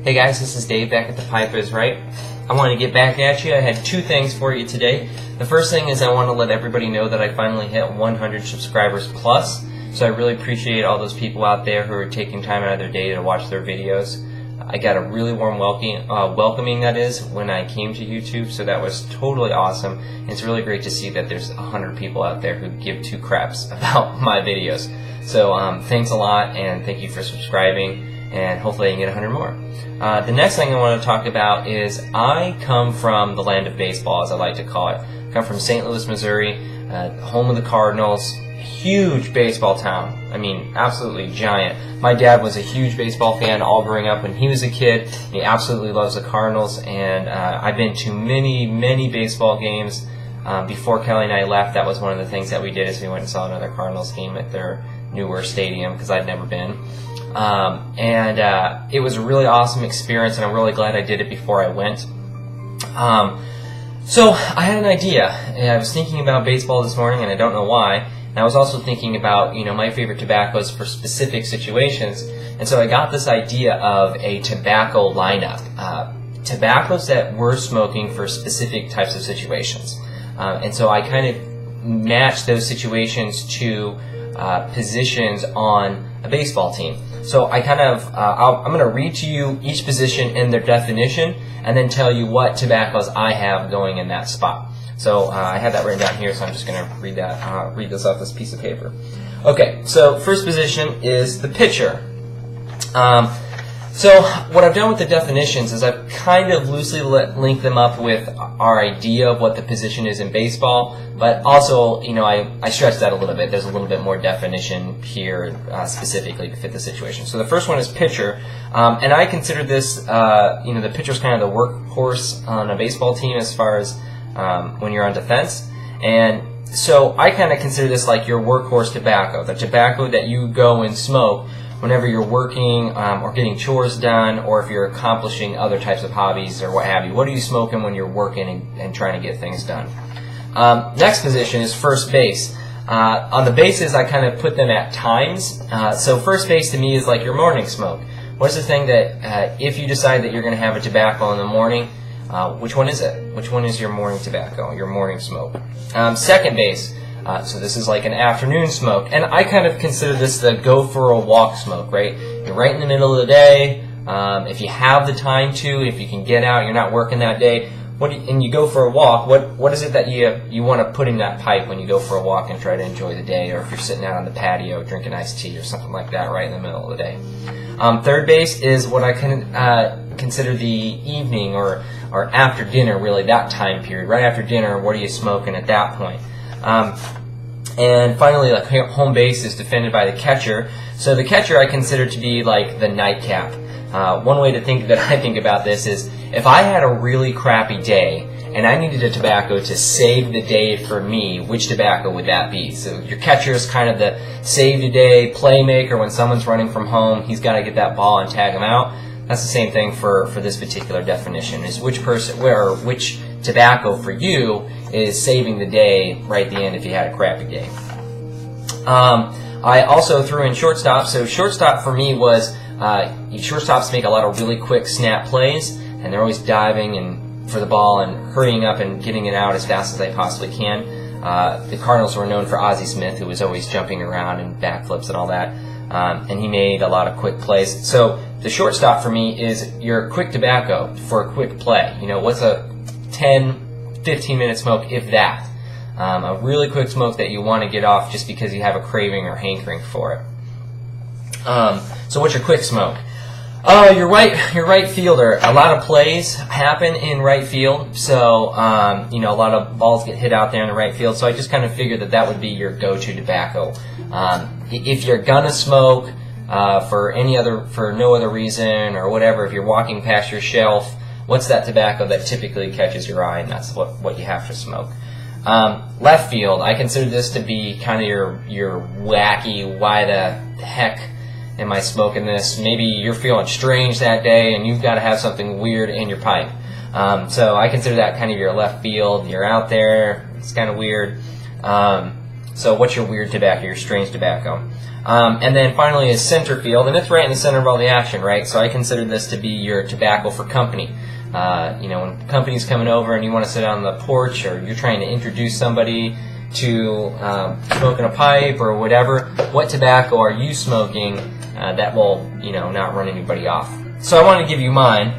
Hey guys, this is Dave back at The Pipe Is Right. I want to get back at you. I had two things for you today. The first thing is I want to let everybody know that I finally hit 100 subscribers plus. So I really appreciate all those people out there who are taking time out of their day to watch their videos. I got a really warm welcoming that is when I came to YouTube, so that was totally awesome. And it's really great to see that there's 100 people out there who give two craps about my videos. So thanks a lot, and thank you for subscribing, and hopefully I can get 100 more. The next thing I want to talk about is I come from the land of baseball, as I like to call it. I come from St. Louis, Missouri, home of the Cardinals. Huge baseball town. I mean, absolutely giant. My dad was a huge baseball fan all growing up when he was a kid. He absolutely loves the Cardinals, and I've been to many baseball games. Before Kelly and I left, that was one of the things that we did, is we went and saw another Cardinals game at their newer stadium, because I'd never been. It was a really awesome experience, and I'm really glad I did it before I went. So I had an idea. I was thinking about baseball this morning, and I don't know why. And I was also thinking about, my favorite tobaccos for specific situations. And so I got this idea of a tobacco lineup. Tobaccos that we're smoking for specific types of situations. And so I kind of matched those situations to positions on a baseball team. So I kind of, I'm going to read to you each position and their definition, and then tell you what tobaccos I have going in that spot. So I have that written down here, so I'm just going to read this off this piece of paper. Okay, so first position is the pitcher. So what I've done with the definitions is I've kind of loosely linked them up with our idea of what the position is in baseball, but also, I stretched that a little bit. There's a little bit more definition here specifically to fit the situation. So the first one is pitcher, and I consider this, the pitcher's kind of the workhorse on a baseball team as far as when you're on defense. And so I kind of consider this like your workhorse tobacco, the tobacco that you go and smoke whenever you're working or getting chores done, or if you're accomplishing other types of hobbies or what have you. What are you smoking when you're working and trying to get things done? Next position is first base. On the bases, I kind of put them at times. So first base to me is like your morning smoke. What's the thing that if you decide that you're going to have a tobacco in the morning, which one is it? Which one is your morning tobacco, your morning smoke? Second base. So this is like an afternoon smoke, and I kind of consider this the go for a walk smoke, right? You're right in the middle of the day. If you have the time to, if you can get out, you're not working that day, and you go for a walk, what is it that you want to put in that pipe when you go for a walk and try to enjoy the day, or if you're sitting out on the patio drinking iced tea or something like that right in the middle of the day? Third base is what I consider the evening or after dinner, really, that time period. Right after dinner, what are you smoking at that point? And finally, like home base is defended by the catcher. So the catcher I consider to be like the nightcap. One way to think that I think about this is if I had a really crappy day and I needed a tobacco to save the day for me, which tobacco would that be? So your catcher is kind of the save the day playmaker. When someone's running from home, he's got to get that ball and tag him out. That's the same thing for this particular definition, is which tobacco for you is saving the day right at the end if you had a crappy day. I also threw in shortstop. So shortstop for me was, shortstops make a lot of really quick snap plays, and they're always diving and for the ball and hurrying up and getting it out as fast as they possibly can. The Cardinals were known for Ozzie Smith, who was always jumping around and backflips and all that, and he made a lot of quick plays. So the shortstop for me is your quick tobacco for a quick play. What's a 10-15 minute smoke, if that. A really quick smoke that you want to get off just because you have a craving or hankering for it. So what's your quick smoke? Your right fielder. A lot of plays happen in right field, so a lot of balls get hit out there in the right field. So I just kind of figured that would be your go-to tobacco. If you're gonna smoke for no other reason or whatever, if you're walking past your shelf, what's that tobacco that typically catches your eye, and that's what you have to smoke. Left field, I consider this to be kind of your wacky, why the heck am I smoking this? Maybe you're feeling strange that day and you've got to have something weird in your pipe. So I consider that kind of your left field. You're out there, it's kind of weird. So what's your weird tobacco, your strange tobacco? And then finally is center field, and it's right in the center of all the action, right? So I consider this to be your tobacco for company. When company's coming over and you want to sit on the porch, or you're trying to introduce somebody to smoking a pipe or whatever, what tobacco are you smoking that will, not run anybody off? So I want to give you mine.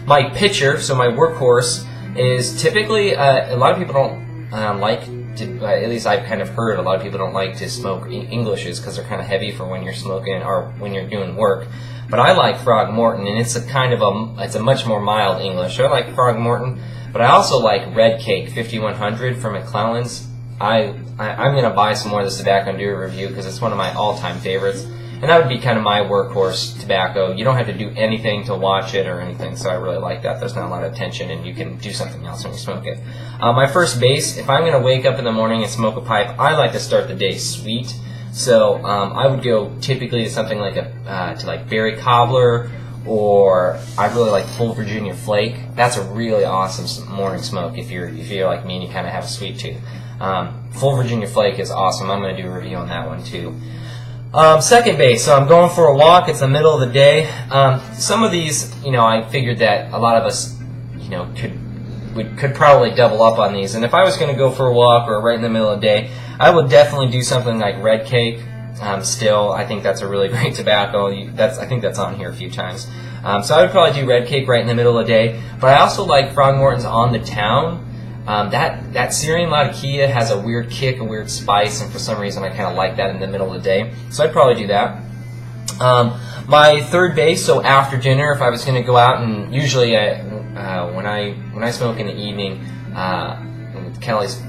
My pitcher, so my workhorse, is typically, a lot of people don't like to, at least I've kind of heard, a lot of people don't like to smoke Englishes because they're kind of heavy for when you're smoking or when you're doing work. But I like Frogmorton, and it's a much more mild English. So I like Frogmorton, but I also like Red Cake 5100 from McClelland's. I'm going to buy some more of this tobacco and do a review because it's one of my all-time favorites. And that would be kind of my workhorse tobacco. You don't have to do anything to watch it or anything, so I really like that. There's not a lot of tension, and you can do something else when you smoke it. My first base, if I'm going to wake up in the morning and smoke a pipe, I like to start the day sweet. So I would go typically to something like like Berry Cobbler, or I really like Full Virginia Flake. That's a really awesome morning smoke if you're like me and you kind of have a sweet tooth. Full Virginia Flake is awesome. I'm going to do a review on that one too. Second base, so I'm going for a walk. It's the middle of the day. Some of these, I figured that a lot of us, could probably double up on these. And if I was going to go for a walk or right in the middle of the day, I would definitely do something like Red Cake. Still, I think that's a really great tobacco. I think that's on here a few times. So I would probably do Red Cake right in the middle of the day. But I also like Frogmorton's On the Town. That Syrian Latakia has a weird kick, a weird spice, and for some reason I kind of like that in the middle of the day. So I'd probably do that. My third base, so after dinner, if I was going to go out, and usually when I smoke in the evening, with Kelly's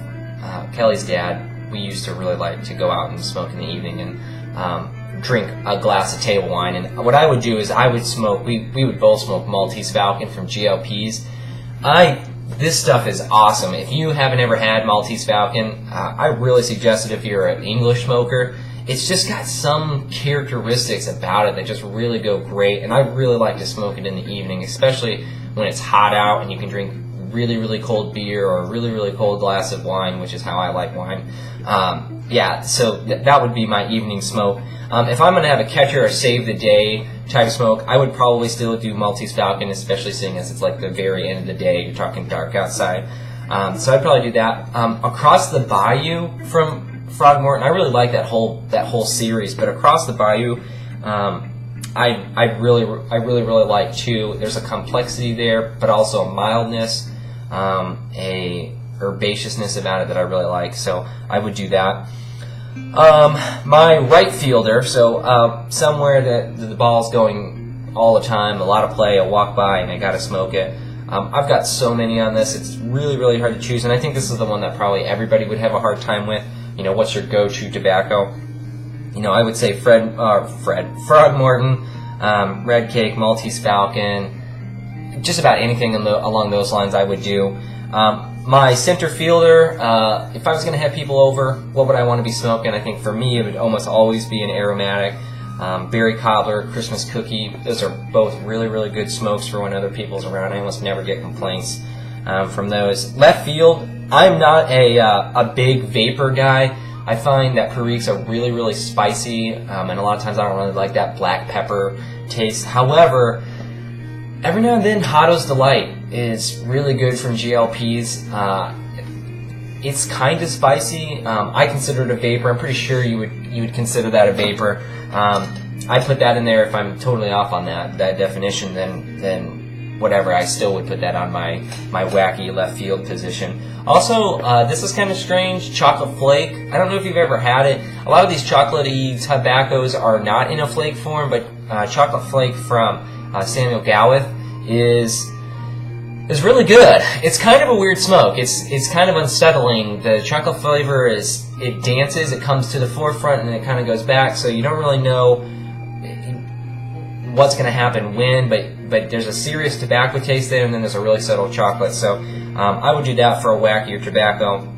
dad, we used to really like to go out and smoke in the evening and drink a glass of table wine. And what I would do is I would smoke, we would both smoke Maltese Falcon from GLP's. This stuff is awesome. If you haven't ever had Maltese Falcon, I really suggest it if you're an English smoker. It's just got some characteristics about it that just really go great, and I really like to smoke it in the evening, especially when it's hot out and you can drink really, really cold beer or a really, really cold glass of wine, which is how I like wine. So that would be my evening smoke. If I'm going to have a catcher or save the day type of smoke, I would probably still do Maltese Falcon, especially seeing as it's like the very end of the day, you're talking dark outside. So I'd probably do that. Across the Bayou from Frogmorton, I really like that whole series, but Across the Bayou, I really like too. There's a complexity there, but also a mildness, a herbaceousness about it that I really like. So I would do that. My right fielder, so somewhere that the ball's going all the time, a lot of play, I walk by and I gotta smoke it. I've got so many on this, it's really, really hard to choose, and I think this is the one that probably everybody would have a hard time with. What's your go-to tobacco? I would say Frogmorton, Red Cake, Maltese Falcon, just about anything along those lines I would do. My center fielder, if I was going to have people over, what would I want to be smoking? I think for me it would almost always be an aromatic. Berry Cobbler, Christmas Cookie, those are both really, really good smokes for when other people's around. I almost never get complaints from those. Left field, I'm not a big vapor guy. I find that Periques are really, really spicy, and a lot of times I don't really like that black pepper taste. However, every now and then, Hotto's Delight is really good from GLP's. It's kind of spicy. I consider it a vapor. I'm pretty sure you would consider that a vapor. I put that in there if I'm totally off on that definition. Then whatever, I still would put that on my wacky left field position. Also, this is kind of strange, chocolate flake. I don't know if you've ever had it. A lot of these chocolatey tobaccos are not in a flake form, but chocolate flake from Samuel Gawith is really good. It's kind of a weird smoke. It's kind of unsettling. The chocolate flavor it dances, it comes to the forefront, and it kind of goes back, so you don't really know what's going to happen when, but there's a serious tobacco taste there, and then there's a really subtle chocolate. So I would do that for a wackier tobacco.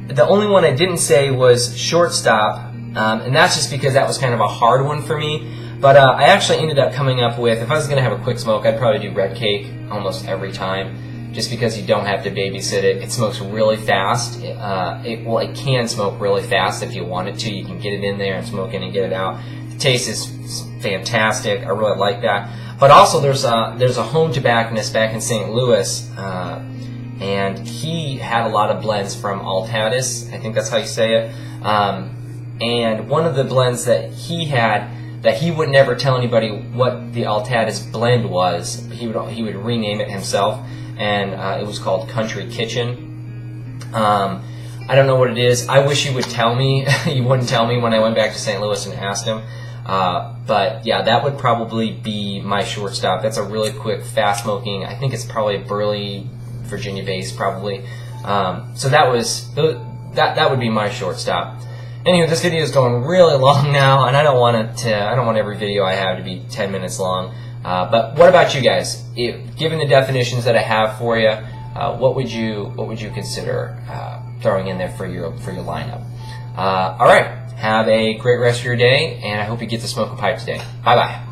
The only one I didn't say was Shortstop, and that's just because that was kind of a hard one for me. But I actually ended up coming up with, if I was going to have a quick smoke, I'd probably do Red Cake almost every time. just because you don't have to babysit it. It smokes really fast. It can smoke really fast if you want it to. You can get it in there and smoke it and get it out. The taste is fantastic. I really like that. But also there's a home tobacconist back in St. Louis, and he had a lot of blends from Altadis. I think that's how you say it. And one of the blends that he had, that he would never tell anybody what the Altadis blend was. He would rename it himself, and it was called Country Kitchen. I don't know what it is. I wish he would tell me. He wouldn't tell me when I went back to St. Louis and asked him. But yeah, that would probably be my shortstop. That's a really quick, fast-smoking. I think it's probably Burley, Virginia-based, probably. So that would be my shortstop. Anyway, this video is going really long now, and I don't want every video I have to be 10 minutes long. But what about you guys? Given the definitions that I have for you, what would you consider throwing in there for your lineup? All right. Have a great rest of your day, and I hope you get to smoke a pipe today. Bye-bye.